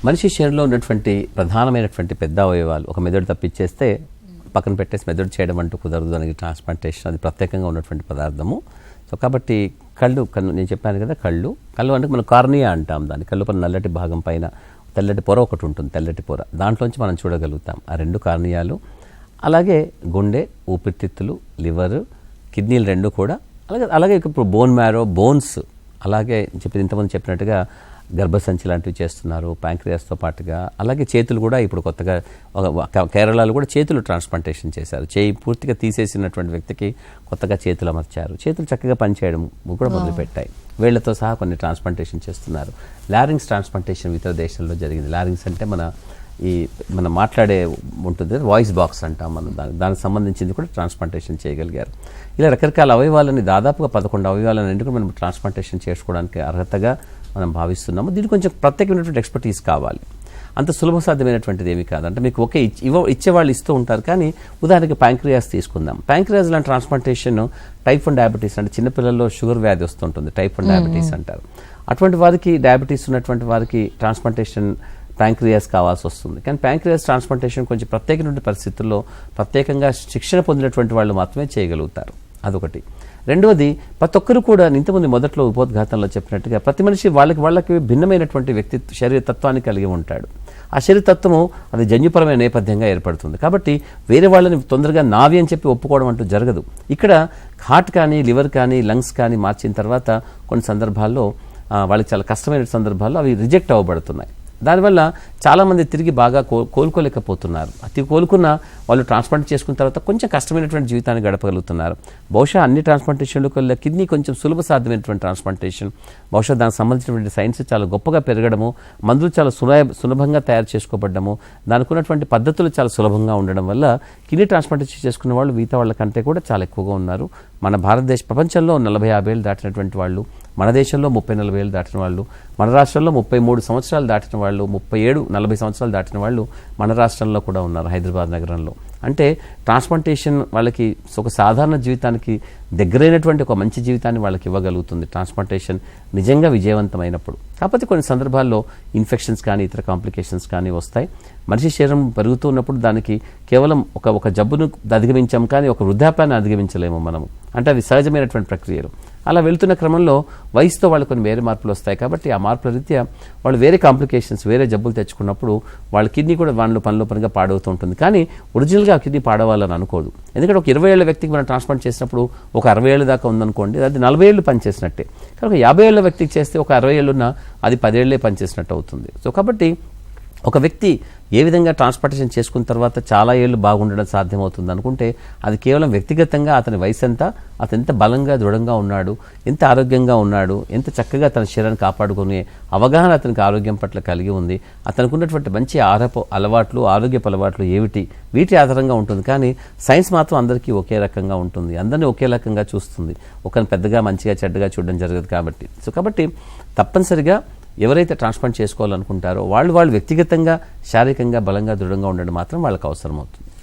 మనిషి శరీరంలో ఉన్నటువంటి ప్రధానమైనటువంటి పెద్ద అవయవాలు ఒక మెదడు తప్పించేస్తే పక్కన పెట్టేసి మెదడు చేయడం అంటూ కుదరదు. దానికి ట్రాన్స్ప్లాంటేషన్ అది ప్రత్యేకంగా ఉన్నటువంటి పదార్థము. సో కాబట్టి కళ్ళు నేను చెప్పాను కదా, కళ్ళు అంటే మనం కార్నియా అంటాం. దాని కళ్ళు పైన నల్లటి భాగం పైన తెల్లటి పొర ఒకటి ఉంటుంది, తెల్లటి పొర, దాంట్లోంచి మనం చూడగలుగుతాం. ఆ రెండు కార్నియాలు, అలాగే గుండె, ఊపిరితిత్తులు, లివర్, కిడ్నీలు రెండు కూడా, అలాగే ఇప్పుడు బోన్ మ్యారో, బోన్స్, అలాగే ఇంతకుముందు చెప్పినట్టుగా గర్భసంచి లాంటివి చేస్తున్నారు ప్యాంక్రియాస్తో పాటుగా. అలాగే చేతులు కూడా ఇప్పుడు కొత్తగా కేరళలో కూడా చేతులు ట్రాన్స్ప్లాంటేషన్ చేశారు. చేయి పూర్తిగా తీసేసినటువంటి వ్యక్తికి కొత్తగా చేతులు అమర్చారు. చేతులు చక్కగా పనిచేయడం కూడా మొదలుపెట్టాయి. వేళ్లతో సహా కొన్ని ట్రాన్స్ప్లాంటేషన్ చేస్తున్నారు. లారింగ్స్ ట్రాన్స్ప్లాంటేషన్ ఇతర దేశాల్లో జరిగింది. లారింగ్స్ అంటే మనం మాట్లాడే ఉంటుంది, వాయిస్ బాక్స్ అంటాం మనం, దానికి సంబంధించింది కూడా ట్రాన్స్ప్లాంటేషన్ చేయగలిగారు. ఇలా రకరకాల అవయవాలని, దాదాపుగా 11 అవయవాలను కూడా మనం ట్రాన్స్ప్లాంటేషన్ చేసుకోవడానికి అర్హతగా మనం భావిస్తున్నాము. దీనికి కొంచెం ప్రత్యేకమైనటువంటి ఎక్స్పర్టీస్ కావాలి. అంత సులభ సాధ్యమైనటువంటిది ఏమీ కాదు. అంటే మీకు ఒకే ఇచ్చేవాళ్ళు ఇస్తూ ఉంటారు. కానీ ఉదాహరణకి ప్యాంక్రియాస్ తీసుకుందాం. ప్యాంక్రియాస్ లాంటి ట్రాన్స్ప్లాంటేషన్ టైప్ 1 డయాబెటీస్ అంటే చిన్నపిల్లల్లో షుగర్ వ్యాధి వస్తుంటుంది, టైప్ 1 డయాబెటీస్ అంటారు. అటువంటి వారికి, డయాబెటీస్ ఉన్నటువంటి వారికి ట్రాన్స్ప్లాంటేషన్ ప్యాంక్రియాస్ కావాల్సి వస్తుంది. కానీ ప్యాంక్రియాస్ ట్రాన్స్ప్లాంటేషన్ కొంచెం ప్రత్యేకమైన పరిస్థితుల్లో ప్రత్యేకంగా శిక్షణ పొందినటువంటి వాళ్ళు మాత్రమే చేయగలుగుతారు. అదొకటి. రెండవది, ప్రతి ఒక్కరు కూడా ఇంతకుముందు మొదట్లో ఉపోద్ఘాతంలో చెప్పినట్టుగా ప్రతి మనిషి వాళ్ళకి భిన్నమైనటువంటి శరీర తత్వాన్ని కలిగి ఉంటాడు. ఆ శరీరతత్వము అది జన్యుపరమైన నేపథ్యంగా ఏర్పడుతుంది. కాబట్టి వేరే వాళ్ళని తొందరగా నావి అని చెప్పి ఒప్పుకోవడం అంటూ జరగదు. ఇక్కడ హార్ట్ కానీ, లివర్ కానీ, లంగ్స్ కానీ మార్చిన తర్వాత కొన్ని సందర్భాల్లో వాళ్ళకి చాలా కష్టమైన సందర్భాల్లో అవి రిజెక్ట్ అవ్వబడుతున్నాయి. దానివల్ల చాలామంది తిరిగి బాగా కోలుకోలేకపోతున్నారు. అతి కోలుకున్న వాళ్ళు ట్రాన్స్ప్లాంట్ చేసుకున్న తర్వాత కొంచెం కష్టమైనటువంటి జీవితాన్ని గడపగలుగుతున్నారు. బహుశా అన్ని ట్రాన్స్ప్లాంటేషన్లకు వల్ల కిడ్నీ కొంచెం సులభ సాధ్యమైనటువంటి ట్రాన్స్ప్లాంటేషన్. బహుశా దానికి సంబంధించినటువంటి సైన్స్ చాలా గొప్పగా పెరగడము, మందులు చాలా సులభంగా తయారు చేసుకోబడ్డము, దానికి ఉన్నటువంటి పద్ధతులు చాలా సులభంగా ఉండడం వల్ల కిడ్నీ ట్రాన్స్ప్లాంటేషన్ చేసుకున్న వాళ్ళు మిగతా వాళ్ళ కంటే కూడా చాలా ఎక్కువగా ఉన్నారు. మన ప్రపంచంలో 40-50 ఏళ్ళు దాటినటువంటి వాళ్ళు, మన దేశంలో 30-40 ఏళ్ళు దాటిన వాళ్ళు, మన రాష్ట్రంలో 33 సంవత్సరాలు దాటిన వాళ్ళు, 37-40 సంవత్సరాలు దాటిన వాళ్ళు మన రాష్ట్రంలో కూడా ఉన్నారు, హైదరాబాద్ నగరంలో. అంటే ట్రాన్స్ప్లాంటేషన్ వాళ్ళకి ఒక సాధారణ జీవితానికి దగ్గరైనటువంటి ఒక మంచి జీవితాన్ని వాళ్ళకి ఇవ్వగలుగుతుంది ట్రాన్స్ప్లాంటేషన్ నిజంగా విజయవంతమైనప్పుడు. కాకపోతే కొన్ని సందర్భాల్లో ఇన్ఫెక్షన్స్ కానీ ఇతర కాంప్లికేషన్స్ కానీ వస్తాయి. మనిషి శరీరం పెరుగుతూ ఉన్నప్పుడు దానికి కేవలం ఒక జబ్బును అధిగమించాం, కానీ ఒక వృద్ధాప్యాన్ని అధిగమించలేము మనము. అంటే అవి సహజమైనటువంటి ప్రక్రియలు. అలా వెళ్తున్న క్రమంలో వయసుతో వాళ్ళు కొన్ని వేరే మార్పులు వస్తాయి. కాబట్టి ఆ మార్పుల రీత్యా వాళ్ళు వేరే కాంప్లికేషన్స్, వేరే జబ్బులు తెచ్చుకున్నప్పుడు వాళ్ళ కిడ్నీ కూడా పనిలో పనిగా పాడవుతూ ఉంటుంది. కానీ ఒరిజినల్గా ఆ కిడ్నీ పాడవాలని అనుకోదు. ఎందుకంటే ఒక 20 ఏళ్ల వ్యక్తికి మనం ట్రాన్స్ప్లాంట్ చేసినప్పుడు ఒక 60 ఏళ్ళ దాకా ఉందనుకోండి, అది 40 ఏళ్ళు పనిచేసినట్టే. కానీ ఒక 50 ఏళ్ల వ్యక్తికి చేస్తే ఒక 60 ఏళ్ళున్నా అది 10 ఏళ్లే పనిచేసినట్టు అవుతుంది. సో కాబట్టి ఒక వ్యక్తి ఏ విధంగా ట్రాన్స్ప్లాంటేషన్ చేసుకున్న తర్వాత చాలా ఏళ్ళు బాగుండడం సాధ్యమవుతుంది అనుకుంటే అది కేవలం వ్యక్తిగతంగా అతని వయసు ఎంత, అతను ఎంత బలంగా దృఢంగా ఉన్నాడు, ఎంత ఆరోగ్యంగా ఉన్నాడు, ఎంత చక్కగా తన శరీరాన్ని కాపాడుకునే అవగాహన అతనికి ఆరోగ్యం పట్ల కలిగి ఉంది, అతనికి ఉన్నటువంటి మంచి ఆరోగ్యపు అలవాట్లు ఏమిటి, వీటి ఆధారంగా ఉంటుంది. కానీ సైన్స్ మాత్రం అందరికీ ఒకే రకంగా ఉంటుంది, అందరినీ ఒకే రకంగా చూస్తుంది. ఒకరిని పెద్దగా మంచిగా చెడ్డగా చూడడం జరగదు. కాబట్టి తప్పనిసరిగా ఎవరైతే ట్రాన్స్ప్లాంట్ చేసుకోవాలనుకుంటారో వాళ్ళు వ్యక్తిగతంగా శారీరకంగా బలంగా దృఢంగా ఉండడం మాత్రం వాళ్ళకి అవసరం అవుతుంది.